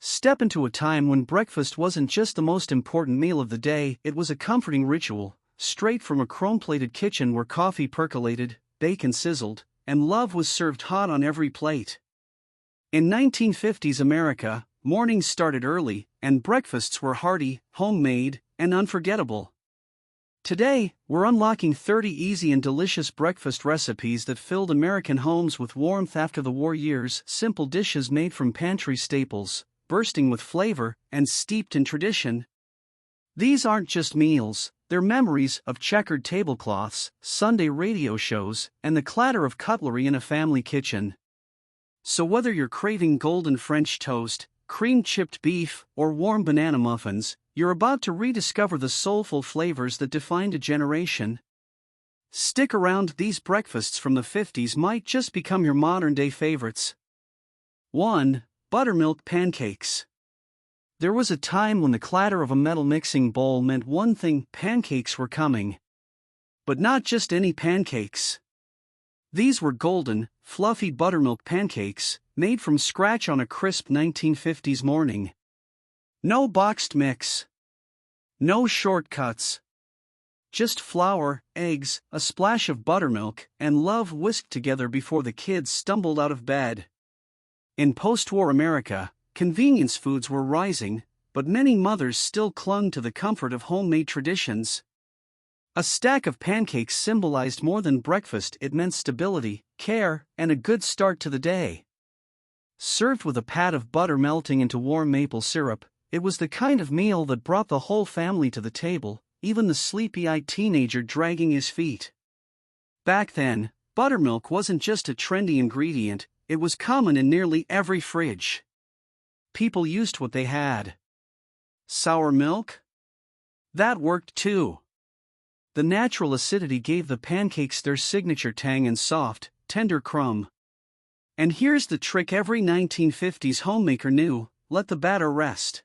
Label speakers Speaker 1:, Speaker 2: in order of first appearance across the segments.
Speaker 1: Step into a time when breakfast wasn't just the most important meal of the day, it was a comforting ritual, straight from a chrome-plated kitchen where coffee percolated, bacon sizzled, and love was served hot on every plate. In 1950s America, mornings started early, and breakfasts were hearty, homemade, and unforgettable. Today, we're unlocking 30 easy and delicious breakfast recipes that filled American homes with warmth after the war years, simple dishes made from pantry staples, bursting with flavor, and steeped in tradition. These aren't just meals, they're memories of checkered tablecloths, Sunday radio shows, and the clatter of cutlery in a family kitchen. So whether you're craving golden French toast, cream chipped beef, or warm banana muffins, you're about to rediscover the soulful flavors that defined a generation. Stick around, these breakfasts from the 50s might just become your modern-day favorites. 1. Buttermilk pancakes. There was a time when the clatter of a metal mixing bowl meant one thing: pancakes were coming. But not just any pancakes. These were golden, fluffy buttermilk pancakes, made from scratch on a crisp 1950s morning. No boxed mix. No shortcuts. Just flour, eggs, a splash of buttermilk, and love whisked together before the kids stumbled out of bed. In post-war America, convenience foods were rising, but many mothers still clung to the comfort of homemade traditions. A stack of pancakes symbolized more than breakfast, it meant stability, care, and a good start to the day. Served with a pat of butter melting into warm maple syrup, it was the kind of meal that brought the whole family to the table, even the sleepy-eyed teenager dragging his feet. Back then, buttermilk wasn't just a trendy ingredient, it was common in nearly every fridge. People used what they had. Sour milk? That worked too. The natural acidity gave the pancakes their signature tang and soft, tender crumb. And here's the trick every 1950s homemaker knew: let the batter rest.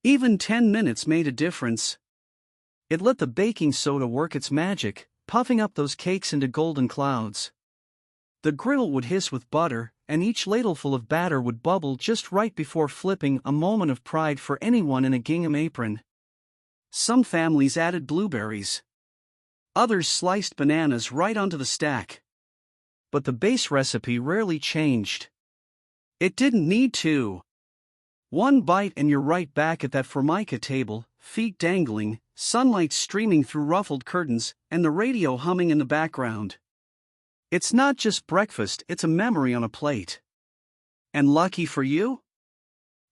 Speaker 1: Even 10 minutes made a difference. It let the baking soda work its magic, puffing up those cakes into golden clouds. The griddle would hiss with butter, and each ladleful of batter would bubble just right before flipping, a moment of pride for anyone in a gingham apron. Some families added blueberries. Others sliced bananas right onto the stack. But the base recipe rarely changed. It didn't need to. One bite and you're right back at that formica table, feet dangling, sunlight streaming through ruffled curtains, and the radio humming in the background. It's not just breakfast, it's a memory on a plate. And lucky for you,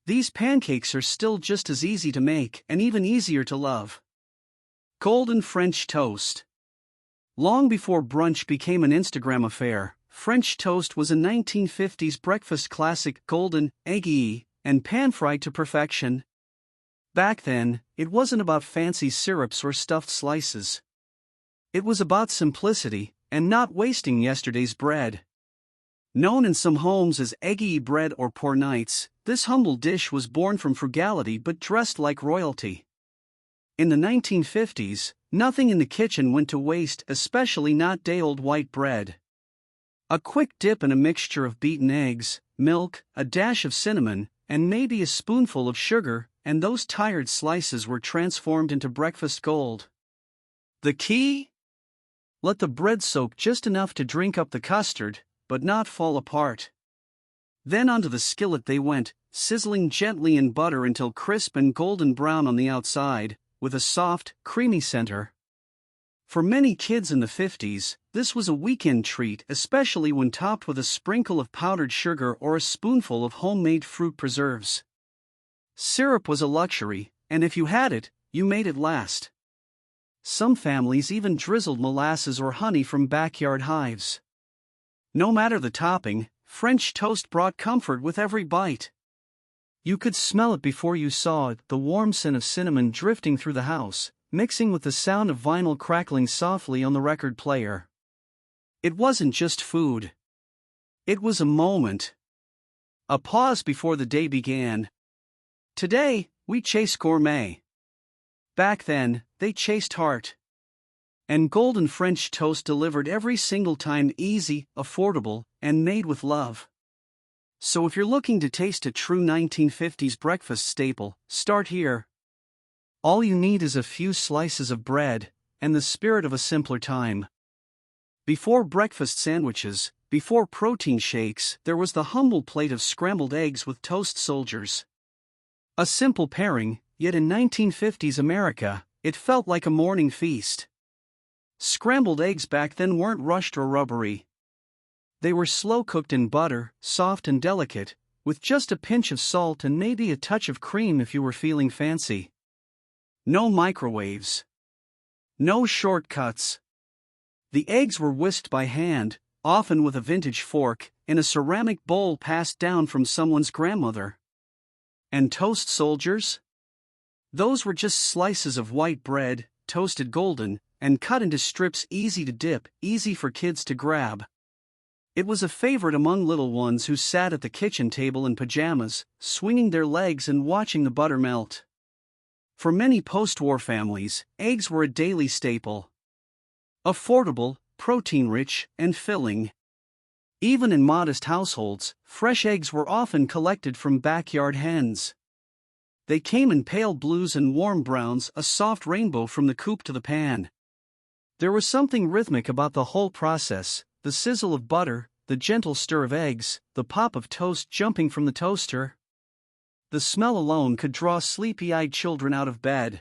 Speaker 1: these pancakes are still just as easy to make and even easier to love. Golden French toast. Long before brunch became an Instagram affair, French toast was a 1950s breakfast classic, golden, eggy, and pan-fried to perfection. Back then, it wasn't about fancy syrups or stuffed slices. It was about simplicity, and not wasting yesterday's bread. Known in some homes as eggy bread or poor nights, this humble dish was born from frugality but dressed like royalty. In the 1950s, nothing in the kitchen went to waste, especially not day-old white bread. A quick dip in a mixture of beaten eggs, milk, a dash of cinnamon, and maybe a spoonful of sugar, and those tired slices were transformed into breakfast gold. The key? Let the bread soak just enough to drink up the custard, but not fall apart. Then onto the skillet they went, sizzling gently in butter until crisp and golden brown on the outside, with a soft, creamy center. For many kids in the 50s, this was a weekend treat, especially when topped with a sprinkle of powdered sugar or a spoonful of homemade fruit preserves. Syrup was a luxury, and if you had it, you made it last. Some families even drizzled molasses or honey from backyard hives. No matter the topping, French toast brought comfort with every bite. You could smell it before you saw it, the warm scent of cinnamon drifting through the house, mixing with the sound of vinyl crackling softly on the record player. It wasn't just food. It was a moment. A pause before the day began. Today, we chase gourmet. Back then, they chased heart. And golden French toast delivered every single time: easy, affordable, and made with love. So if you're looking to taste a true 1950s breakfast staple, start here. All you need is a few slices of bread, and the spirit of a simpler time. Before breakfast sandwiches, before protein shakes, there was the humble plate of scrambled eggs with toast soldiers. A simple pairing, yet in 1950s America, it felt like a morning feast. Scrambled eggs back then weren't rushed or rubbery. They were slow-cooked in butter, soft and delicate, with just a pinch of salt and maybe a touch of cream if you were feeling fancy. No microwaves. No shortcuts. The eggs were whisked by hand, often with a vintage fork, in a ceramic bowl passed down from someone's grandmother. And toast soldiers? Those were just slices of white bread, toasted golden, and cut into strips easy to dip, easy for kids to grab. It was a favorite among little ones who sat at the kitchen table in pajamas, swinging their legs and watching the butter melt. For many post-war families, eggs were a daily staple. Affordable, protein-rich, and filling. Even in modest households, fresh eggs were often collected from backyard hens. They came in pale blues and warm browns, a soft rainbow from the coop to the pan. There was something rhythmic about the whole process, the sizzle of butter, the gentle stir of eggs, the pop of toast jumping from the toaster. The smell alone could draw sleepy-eyed children out of bed.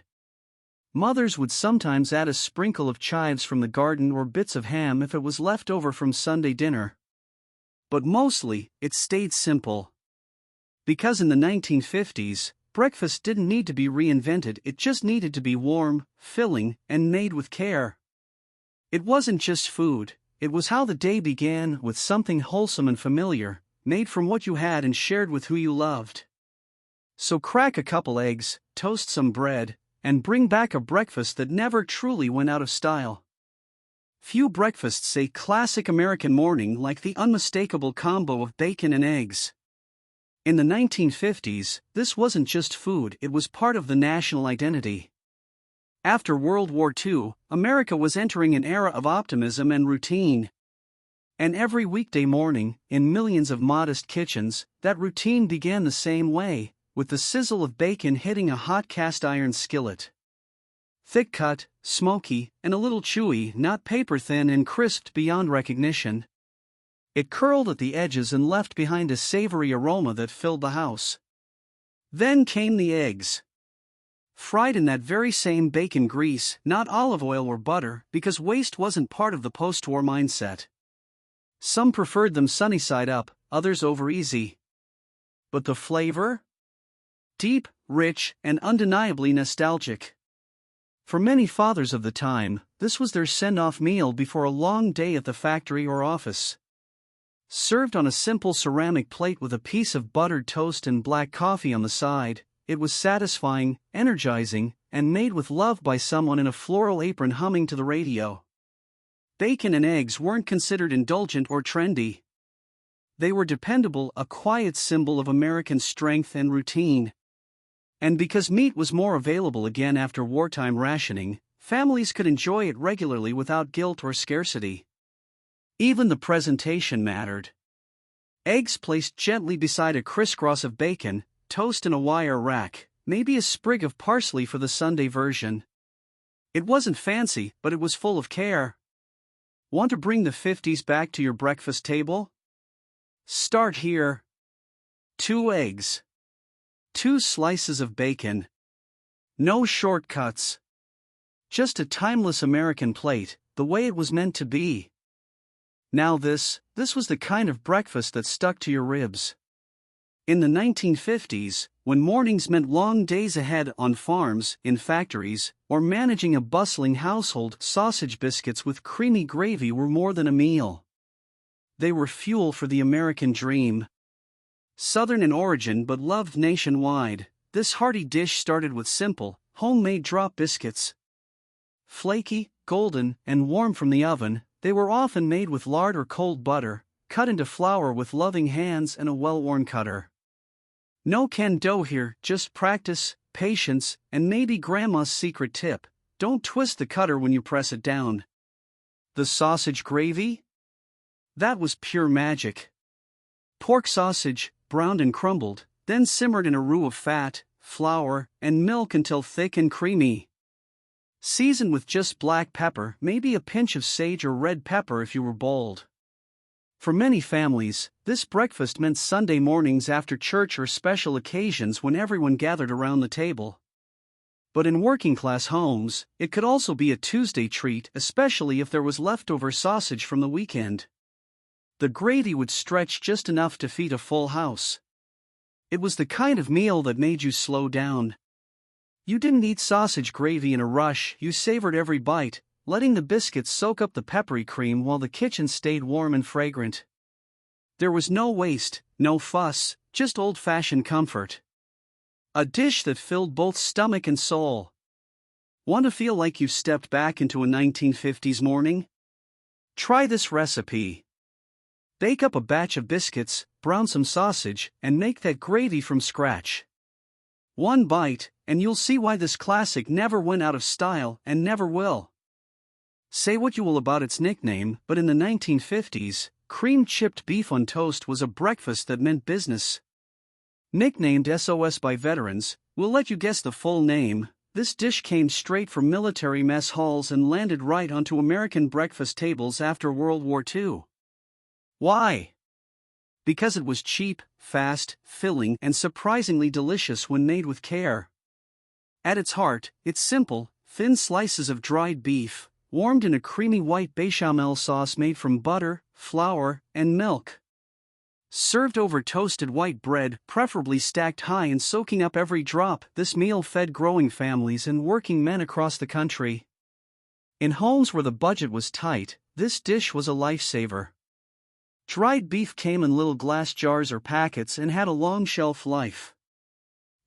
Speaker 1: Mothers would sometimes add a sprinkle of chives from the garden or bits of ham if it was left over from Sunday dinner. But mostly, it stayed simple. Because in the 1950s, breakfast didn't need to be reinvented, it just needed to be warm, filling, and made with care. It wasn't just food, it was how the day began, with something wholesome and familiar, made from what you had and shared with who you loved. So crack a couple eggs, toast some bread, and bring back a breakfast that never truly went out of style. Few breakfasts say classic American morning like the unmistakable combo of bacon and eggs. In the 1950s, this wasn't just food, it was part of the national identity. After World War II, America was entering an era of optimism and routine. And every weekday morning, in millions of modest kitchens, that routine began the same way, with the sizzle of bacon hitting a hot cast-iron skillet. Thick cut, smoky, and a little chewy, not paper-thin and crisped beyond recognition. It curled at the edges and left behind a savory aroma that filled the house. Then came the eggs. Fried in that very same bacon grease, not olive oil or butter, because waste wasn't part of the post-war mindset. Some preferred them sunny side up, others over easy. But the flavor? Deep, rich, and undeniably nostalgic. For many fathers of the time, this was their send-off meal before a long day at the factory or office. Served on a simple ceramic plate with a piece of buttered toast and black coffee on the side, it was satisfying, energizing, and made with love by someone in a floral apron humming to the radio. Bacon and eggs weren't considered indulgent or trendy. They were dependable, a quiet symbol of American strength and routine. And because meat was more available again after wartime rationing, families could enjoy it regularly without guilt or scarcity. Even the presentation mattered. Eggs placed gently beside a crisscross of bacon, toast in a wire rack, maybe a sprig of parsley for the Sunday version. It wasn't fancy, but it was full of care. Want to bring the 50s back to your breakfast table? Start here. 2 eggs. 2 slices of bacon. No shortcuts. Just a timeless American plate, the way it was meant to be. Now this was the kind of breakfast that stuck to your ribs. In the 1950s, when mornings meant long days ahead on farms, in factories, or managing a bustling household, sausage biscuits with creamy gravy were more than a meal. They were fuel for the American dream. Southern in origin but loved nationwide, this hearty dish started with simple, homemade drop biscuits. Flaky, golden, and warm from the oven, they were often made with lard or cold butter, cut into flour with loving hands and a well-worn cutter. No canned dough here, just practice, patience, and maybe grandma's secret tip: don't twist the cutter when you press it down. The sausage gravy? That was pure magic. Pork sausage, browned and crumbled, then simmered in a roux of fat, flour, and milk until thick and creamy. Season with just black pepper, maybe a pinch of sage or red pepper if you were bold. For many families, this breakfast meant Sunday mornings after church or special occasions when everyone gathered around the table. But in working-class homes, it could also be a Tuesday treat, especially if there was leftover sausage from the weekend. The gravy would stretch just enough to feed a full house. It was the kind of meal that made you slow down. You didn't eat sausage gravy in a rush, you savored every bite, letting the biscuits soak up the peppery cream while the kitchen stayed warm and fragrant. There was no waste, no fuss, just old-fashioned comfort. A dish that filled both stomach and soul. Want to feel like you've stepped back into a 1950s morning? Try this recipe. Bake up a batch of biscuits, brown some sausage, and make that gravy from scratch. One bite, and you'll see why this classic never went out of style and never will. Say what you will about its nickname, but in the 1950s, cream-chipped beef on toast was a breakfast that meant business. Nicknamed SOS by veterans, we'll let you guess the full name. This dish came straight from military mess halls and landed right onto American breakfast tables after World War II. Why? Because it was cheap, fast, filling, and surprisingly delicious when made with care. At its heart, it's simple, thin slices of dried beef, warmed in a creamy white bechamel sauce made from butter, flour, and milk. Served over toasted white bread, preferably stacked high and soaking up every drop, this meal fed growing families and working men across the country. In homes where the budget was tight, this dish was a lifesaver. Dried beef came in little glass jars or packets and had a long shelf life.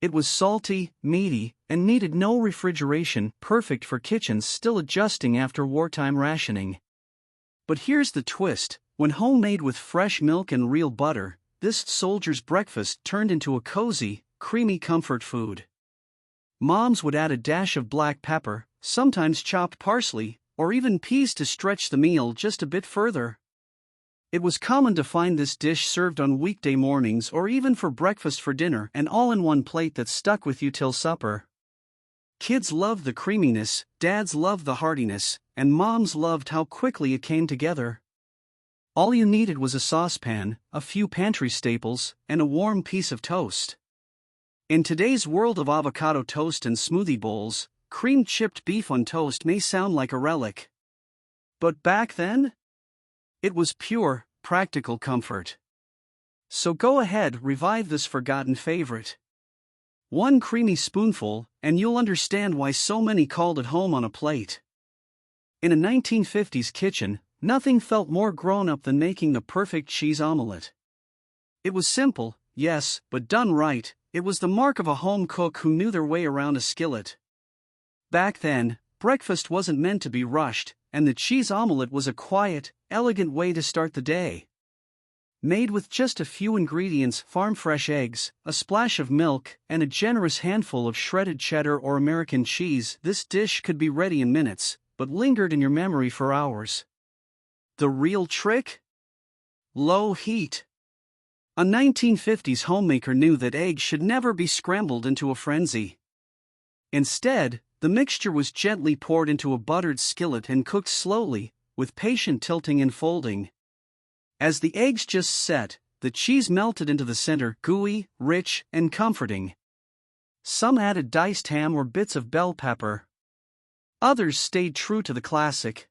Speaker 1: It was salty, meaty, and needed no refrigeration, perfect for kitchens still adjusting after wartime rationing. But here's the twist. When homemade with fresh milk and real butter, this soldier's breakfast turned into a cozy, creamy comfort food. Moms would add a dash of black pepper, sometimes chopped parsley, or even peas to stretch the meal just a bit further. It was common to find this dish served on weekday mornings or even for breakfast for dinner, and all in one plate that stuck with you till supper. Kids loved the creaminess, dads loved the heartiness, and moms loved how quickly it came together. All you needed was a saucepan, a few pantry staples, and a warm piece of toast. In today's world of avocado toast and smoothie bowls, cream-chipped beef on toast may sound like a relic. But back then? It was pure, practical comfort. So go ahead, revive this forgotten favorite. One creamy spoonful, and you'll understand why so many called it home on a plate. In a 1950s kitchen, nothing felt more grown-up than making the perfect cheese omelette. It was simple, yes, but done right, it was the mark of a home cook who knew their way around a skillet. Back then, breakfast wasn't meant to be rushed, and the cheese omelette was a quiet, elegant way to start the day. Made with just a few ingredients: farm-fresh eggs, a splash of milk, and a generous handful of shredded cheddar or American cheese, this dish could be ready in minutes, but lingered in your memory for hours. The real trick? Low heat. A 1950s homemaker knew that eggs should never be scrambled into a frenzy. Instead, the mixture was gently poured into a buttered skillet and cooked slowly, with patient tilting and folding. As the eggs just set, the cheese melted into the center, gooey, rich, and comforting. Some added diced ham or bits of bell pepper. Others stayed true to the classic.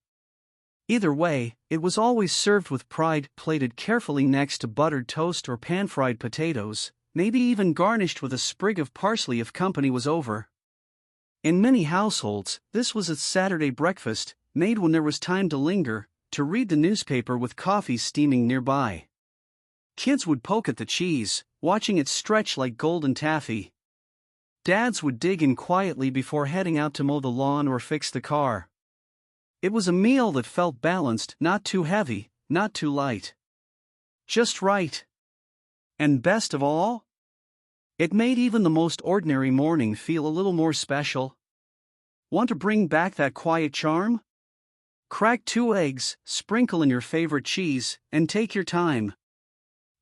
Speaker 1: Either way, it was always served with pride, plated carefully next to buttered toast or pan-fried potatoes, maybe even garnished with a sprig of parsley if company was over. In many households, this was a Saturday breakfast, made when there was time to linger, to read the newspaper with coffee steaming nearby. Kids would poke at the cheese, watching it stretch like golden taffy. Dads would dig in quietly before heading out to mow the lawn or fix the car. It was a meal that felt balanced, not too heavy, not too light. Just right. And best of all, it made even the most ordinary morning feel a little more special. Want to bring back that quiet charm? Crack 2 eggs, sprinkle in your favorite cheese, and take your time.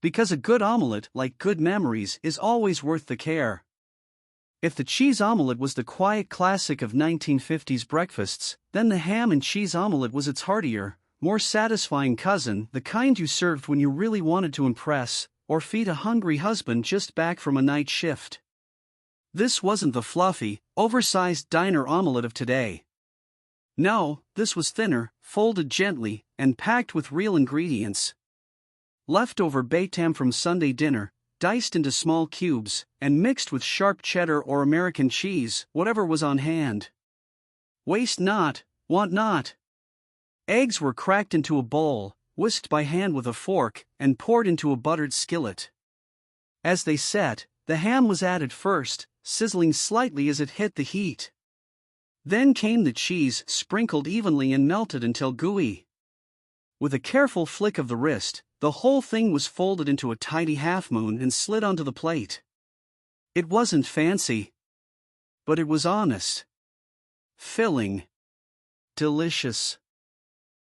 Speaker 1: Because a good omelette, like good memories, is always worth the care. If the cheese omelette was the quiet classic of 1950s breakfasts, then the ham and cheese omelette was its heartier, more satisfying cousin, the kind you served when you really wanted to impress or feed a hungry husband just back from a night shift. This wasn't the fluffy, oversized diner omelette of today. No, this was thinner, folded gently, and packed with real ingredients. Leftover baked ham from Sunday dinner, diced into small cubes, and mixed with sharp cheddar or American cheese, whatever was on hand. Waste not, want not. Eggs were cracked into a bowl, whisked by hand with a fork, and poured into a buttered skillet. As they set, the ham was added first, sizzling slightly as it hit the heat. Then came the cheese, sprinkled evenly and melted until gooey. With a careful flick of the wrist, the whole thing was folded into a tidy half-moon and slid onto the plate. It wasn't fancy, but it was honest, filling, delicious.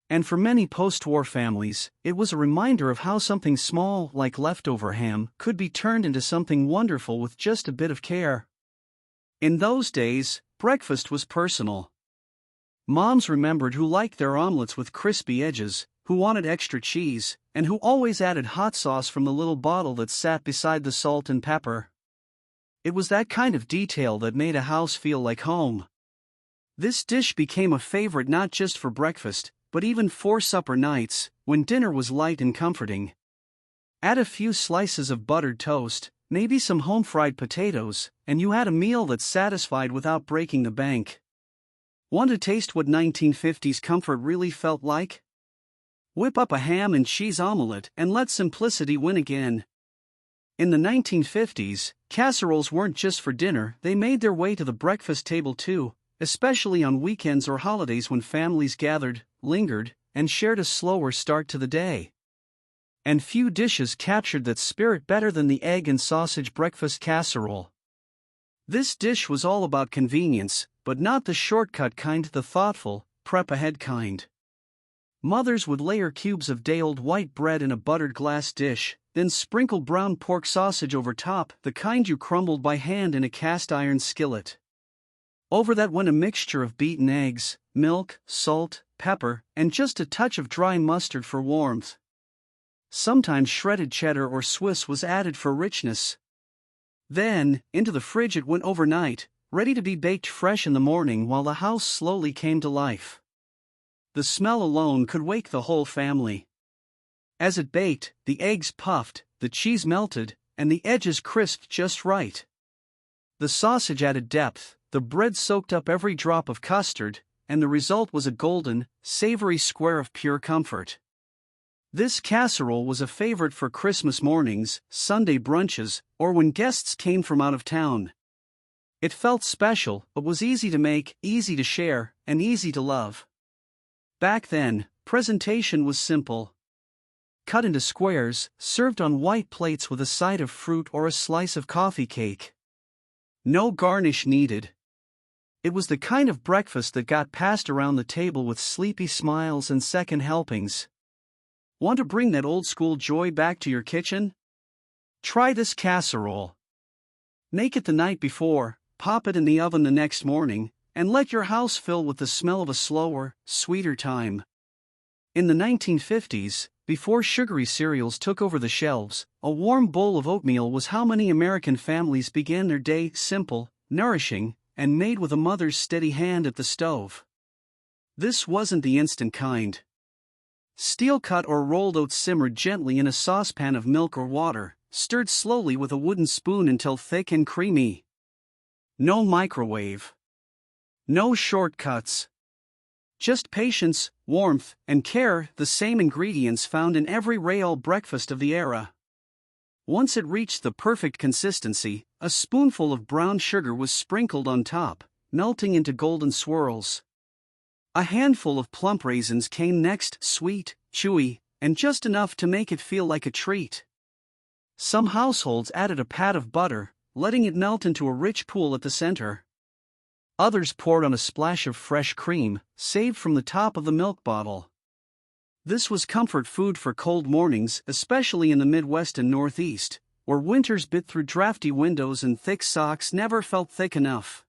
Speaker 1: And for many post-war families, it was a reminder of how something small, like leftover ham, could be turned into something wonderful with just a bit of care. In those days, breakfast was personal. Moms remembered who liked their omelets with crispy edges, who wanted extra cheese, and who always added hot sauce from the little bottle that sat beside the salt and pepper. It was that kind of detail that made a house feel like home. This dish became a favorite not just for breakfast, but even for supper nights, when dinner was light and comforting. Add a few slices of buttered toast, maybe some home-fried potatoes, and you had a meal that satisfied without breaking the bank. Want to taste what 1950s comfort really felt like? Whip up a ham and cheese omelette and let simplicity win again. In the 1950s, casseroles weren't just for dinner, they made their way to the breakfast table too, especially on weekends or holidays when families gathered, lingered, and shared a slower start to the day. And few dishes captured that spirit better than the egg and sausage breakfast casserole. This dish was all about convenience, but not the shortcut kind, the thoughtful, prep-ahead kind. Mothers would layer cubes of day-old white bread in a buttered glass dish, then sprinkle brown pork sausage over top, the kind you crumbled by hand in a cast-iron skillet. Over that went a mixture of beaten eggs, milk, salt, pepper, and just a touch of dry mustard for warmth. Sometimes shredded cheddar or Swiss was added for richness. Then, into the fridge it went overnight, ready to be baked fresh in the morning while the house slowly came to life. The smell alone could wake the whole family. As it baked, the eggs puffed, the cheese melted, and the edges crisped just right. The sausage added depth, the bread soaked up every drop of custard, and the result was a golden, savory square of pure comfort. This casserole was a favorite for Christmas mornings, Sunday brunches, or when guests came from out of town. It felt special, but was easy to make, easy to share, and easy to love. Back then, presentation was simple. Cut into squares, served on white plates with a side of fruit or a slice of coffee cake. No garnish needed. It was the kind of breakfast that got passed around the table with sleepy smiles and second helpings. Want to bring that old-school joy back to your kitchen? Try this casserole. Make it the night before, pop it in the oven the next morning, and let your house fill with the smell of a slower, sweeter time. In the 1950s, before sugary cereals took over the shelves, a warm bowl of oatmeal was how many American families began their day, simple, nourishing, and made with a mother's steady hand at the stove. This wasn't the instant kind. Steel-cut or rolled oats simmered gently in a saucepan of milk or water, stirred slowly with a wooden spoon until thick and creamy. No microwave. No shortcuts. Just patience, warmth, and care, the same ingredients found in every Royale breakfast of the era. Once it reached the perfect consistency, a spoonful of brown sugar was sprinkled on top, melting into golden swirls. A handful of plump raisins came next, sweet, chewy, and just enough to make it feel like a treat. Some households added a pat of butter, letting it melt into a rich pool at the center. Others poured on a splash of fresh cream, saved from the top of the milk bottle. This was comfort food for cold mornings, especially in the Midwest and Northeast, where winters bit through drafty windows and thick socks never felt thick enough.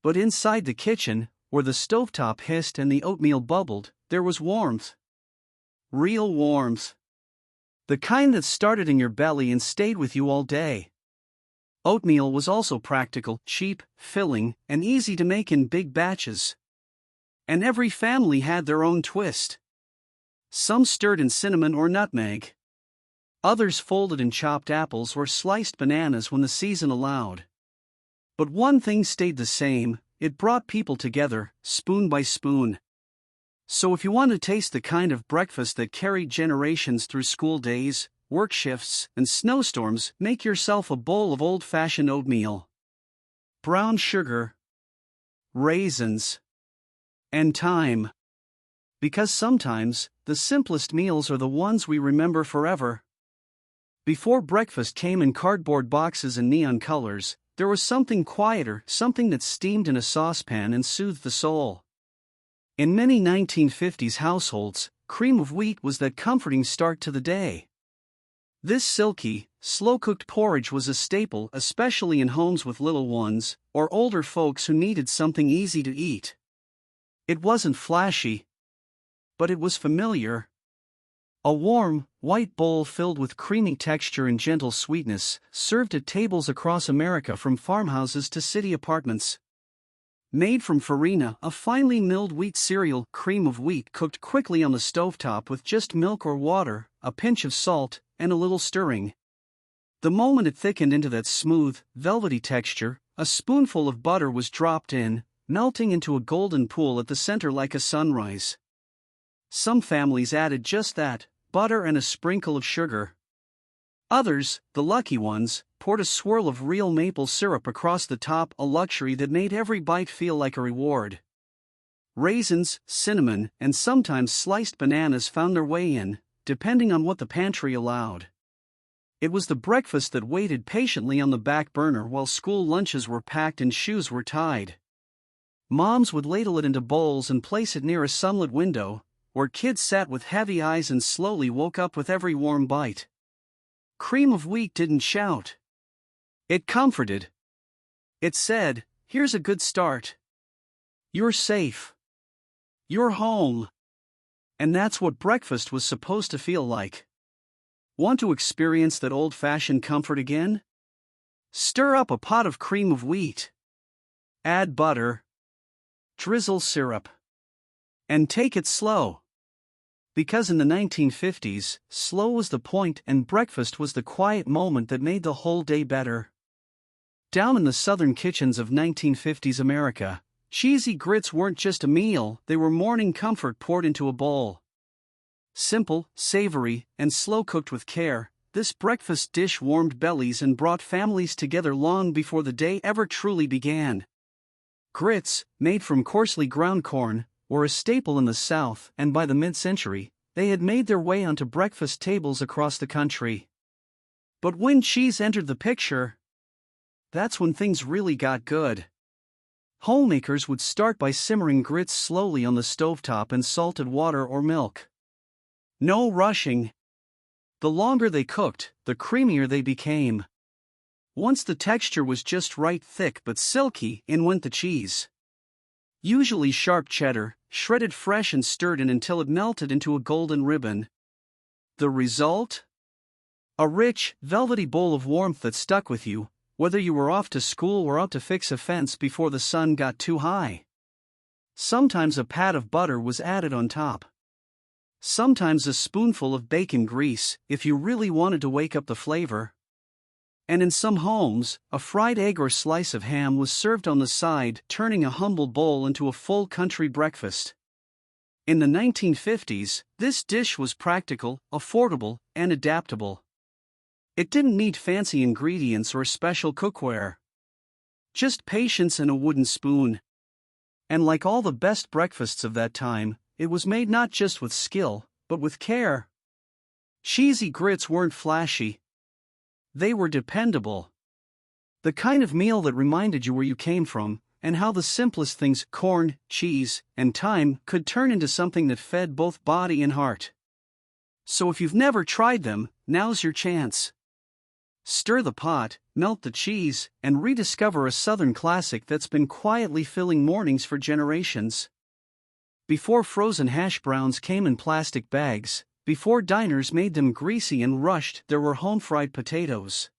Speaker 1: But inside the kitchen, where the stovetop hissed and the oatmeal bubbled, there was warmth. Real warmth. The kind that started in your belly and stayed with you all day. Oatmeal was also practical, cheap, filling, and easy to make in big batches. And every family had their own twist. Some stirred in cinnamon or nutmeg. Others folded in chopped apples or sliced bananas when the season allowed. But one thing stayed the same: it brought people together, spoon by spoon. So if you want to taste the kind of breakfast that carried generations through school days, work shifts, and snowstorms, make yourself a bowl of old-fashioned oatmeal. Brown sugar, raisins, and thyme. Because sometimes, the simplest meals are the ones we remember forever. Before breakfast came in cardboard boxes and neon colors, there was something quieter, something that steamed in a saucepan and soothed the soul. In many 1950s households, cream of wheat was that comforting start to the day. This silky, slow-cooked porridge was a staple, especially in homes with little ones, or older folks who needed something easy to eat. It wasn't flashy, but it was familiar. A warm, white bowl filled with creamy texture and gentle sweetness, served at tables across America from farmhouses to city apartments. Made from farina, a finely milled wheat cereal, cream of wheat cooked quickly on the stovetop with just milk or water, a pinch of salt, and a little stirring. The moment it thickened into that smooth, velvety texture, a spoonful of butter was dropped in, melting into a golden pool at the center like a sunrise. Some families added just that, butter and a sprinkle of sugar. Others, the lucky ones, poured a swirl of real maple syrup across the top, a luxury that made every bite feel like a reward. Raisins, cinnamon, and sometimes sliced bananas found their way in, depending on what the pantry allowed. It was the breakfast that waited patiently on the back burner while school lunches were packed and shoes were tied. Moms would ladle it into bowls and place it near a sunlit window, where kids sat with heavy eyes and slowly woke up with every warm bite. Cream of wheat didn't shout. It comforted. It said, "Here's a good start. You're safe. You're home." And that's what breakfast was supposed to feel like. Want to experience that old-fashioned comfort again? Stir up a pot of cream of wheat. Add butter. Drizzle syrup. And take it slow. Because in the 1950s, slow was the point and breakfast was the quiet moment that made the whole day better. Down in the southern kitchens of 1950s America, cheesy grits weren't just a meal, they were morning comfort poured into a bowl. Simple, savory, and slow-cooked with care, this breakfast dish warmed bellies and brought families together long before the day ever truly began. Grits, made from coarsely ground corn, were a staple in the South, and by the mid-century, they had made their way onto breakfast tables across the country. But when cheese entered the picture, that's when things really got good. Homemakers would start by simmering grits slowly on the stovetop in salted water or milk. No rushing. The longer they cooked, the creamier they became. Once the texture was just right, thick but silky, in went the cheese. Usually sharp cheddar, shredded fresh and stirred in until it melted into a golden ribbon. The result? A rich, velvety bowl of warmth that stuck with you, whether you were off to school or out to fix a fence before the sun got too high. Sometimes a pat of butter was added on top. Sometimes a spoonful of bacon grease, if you really wanted to wake up the flavor. And in some homes, a fried egg or slice of ham was served on the side, turning a humble bowl into a full country breakfast. In the 1950s, this dish was practical, affordable, and adaptable. It didn't need fancy ingredients or special cookware. Just patience and a wooden spoon. And like all the best breakfasts of that time, it was made not just with skill, but with care. Cheesy grits weren't flashy. They were dependable. The kind of meal that reminded you where you came from, and how the simplest things, corn, cheese, and thyme, could turn into something that fed both body and heart. So if you've never tried them, now's your chance. Stir the pot, melt the cheese, and rediscover a Southern classic that's been quietly filling mornings for generations. Before frozen hash browns came in plastic bags, before diners made them greasy and rushed, there were home-fried potatoes.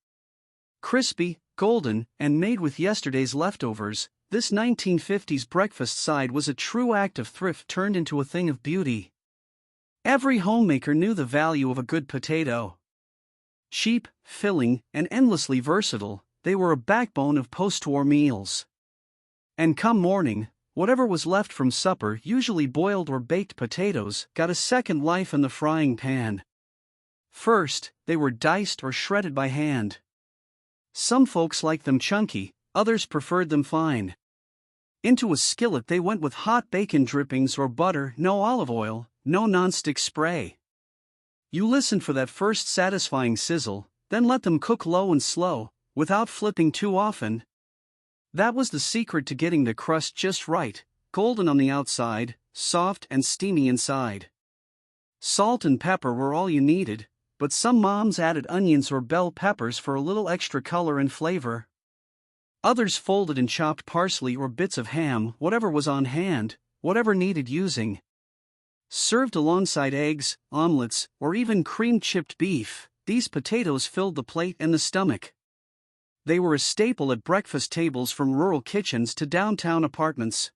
Speaker 1: Crispy, golden, and made with yesterday's leftovers, this 1950s breakfast side was a true act of thrift turned into a thing of beauty. Every homemaker knew the value of a good potato. Cheap, filling, and endlessly versatile, they were a backbone of post-war meals. And come morning, whatever was left from supper, usually boiled or baked potatoes, got a second life in the frying pan. First, they were diced or shredded by hand. Some folks liked them chunky, others preferred them fine. Into a skillet they went with hot bacon drippings or butter, no olive oil, no nonstick spray. You listened for that first satisfying sizzle, then let them cook low and slow, without flipping too often. That was the secret to getting the crust just right, golden on the outside, soft and steamy inside. Salt and pepper were all you needed, but some moms added onions or bell peppers for a little extra color and flavor. Others folded in chopped parsley or bits of ham, whatever was on hand, whatever needed using. Served alongside eggs, omelets, or even cream-chipped beef, these potatoes filled the plate and the stomach. They were a staple at breakfast tables from rural kitchens to downtown apartments.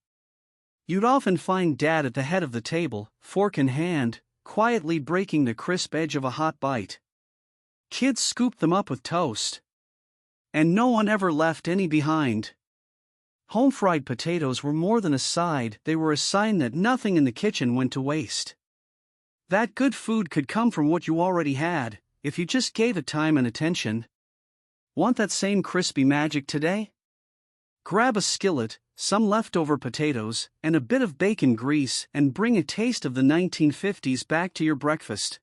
Speaker 1: You'd often find Dad at the head of the table, fork in hand, quietly breaking the crisp edge of a hot bite. Kids scooped them up with toast. And no one ever left any behind. Home-fried potatoes were more than a side, they were a sign that nothing in the kitchen went to waste. That good food could come from what you already had, if you just gave it time and attention. Want that same crispy magic today? Grab a skillet, some leftover potatoes, and a bit of bacon grease, and bring a taste of the 1950s back to your breakfast.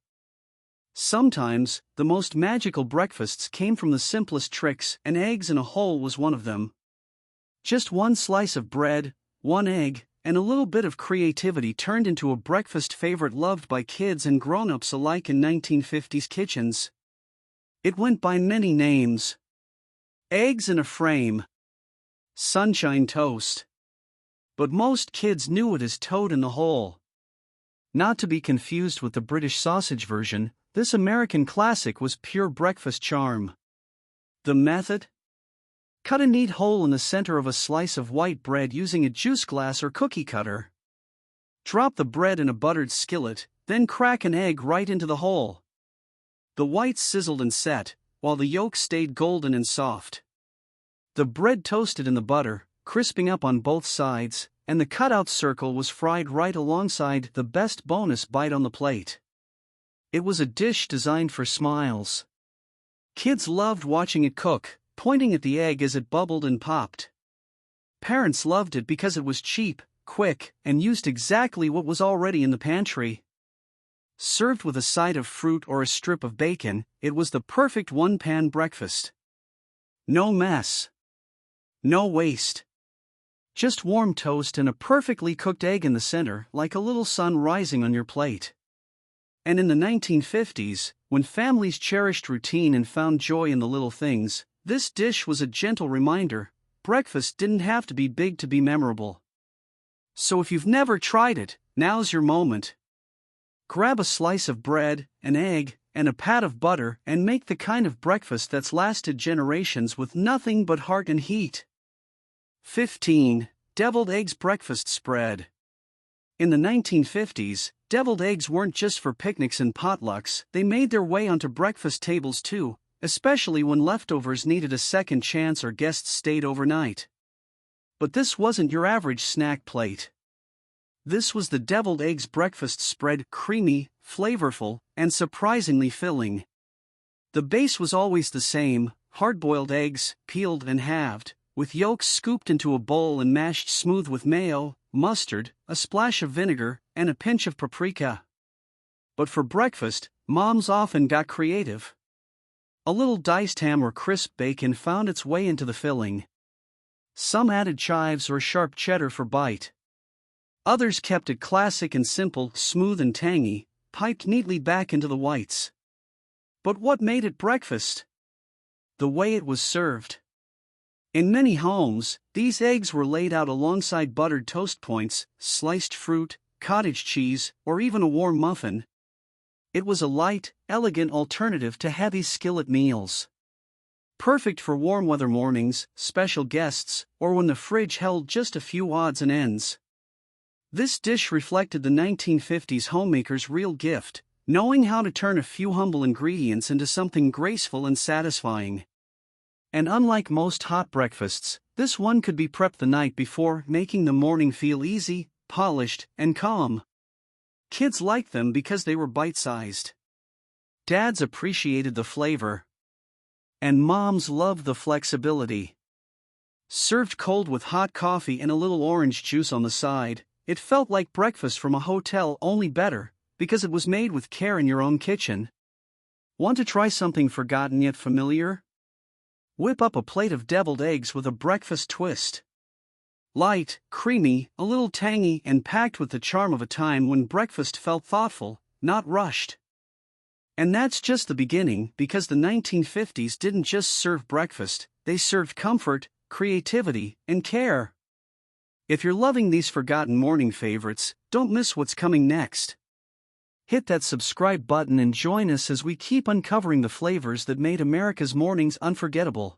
Speaker 1: Sometimes, the most magical breakfasts came from the simplest tricks, and eggs in a hole was one of them. Just one slice of bread, one egg, and a little bit of creativity turned into a breakfast favorite loved by kids and grown-ups alike in 1950s kitchens. It went by many names. Eggs in a frame. Sunshine toast. But most kids knew it as toad in the hole. Not to be confused with the British sausage version, this American classic was pure breakfast charm. The method? Cut a neat hole in the center of a slice of white bread using a juice glass or cookie cutter. Drop the bread in a buttered skillet, then crack an egg right into the hole. The whites sizzled and set, while the yolk stayed golden and soft. The bread toasted in the butter, crisping up on both sides, and the cutout circle was fried right alongside the best bonus bite on the plate. It was a dish designed for smiles. Kids loved watching it cook, pointing at the egg as it bubbled and popped. Parents loved it because it was cheap, quick, and used exactly what was already in the pantry. Served with a side of fruit or a strip of bacon, it was the perfect one-pan breakfast. No mess. No waste. Just warm toast and a perfectly cooked egg in the center, like a little sun rising on your plate. And in the 1950s, when families cherished routine and found joy in the little things, this dish was a gentle reminder, breakfast didn't have to be big to be memorable. So if you've never tried it, now's your moment. Grab a slice of bread, an egg, and a pat of butter and make the kind of breakfast that's lasted generations with nothing but heart and heat. 15. Deviled Eggs Breakfast Spread. In the 1950s, deviled eggs weren't just for picnics and potlucks, they made their way onto breakfast tables too, especially when leftovers needed a second chance or guests stayed overnight. But this wasn't your average snack plate. This was the deviled eggs breakfast spread, creamy, flavorful, and surprisingly filling. The base was always the same, hard-boiled eggs, peeled and halved, with yolks scooped into a bowl and mashed smooth with mayo, mustard, a splash of vinegar, and a pinch of paprika. But for breakfast, moms often got creative. A little diced ham or crisp bacon found its way into the filling. Some added chives or sharp cheddar for bite. Others kept it classic and simple, smooth and tangy, piped neatly back into the whites. But what made it breakfast? The way it was served. In many homes, these eggs were laid out alongside buttered toast points, sliced fruit, cottage cheese, or even a warm muffin. It was a light, elegant alternative to heavy skillet meals. Perfect for warm weather mornings, special guests, or when the fridge held just a few odds and ends. This dish reflected the 1950s homemaker's real gift, knowing how to turn a few humble ingredients into something graceful and satisfying. And unlike most hot breakfasts, this one could be prepped the night before, making the morning feel easy, polished, and calm. Kids liked them because they were bite-sized. Dads appreciated the flavor. And moms loved the flexibility. Served cold with hot coffee and a little orange juice on the side, it felt like breakfast from a hotel, only better, because it was made with care in your own kitchen. Want to try something forgotten yet familiar? Whip up a plate of deviled eggs with a breakfast twist. Light, creamy, a little tangy, and packed with the charm of a time when breakfast felt thoughtful, not rushed. And that's just the beginning, because the 1950s didn't just serve breakfast, they served comfort, creativity, and care. If you're loving these forgotten morning favorites, don't miss what's coming next. Hit that subscribe button and join us as we keep uncovering the flavors that made America's mornings unforgettable.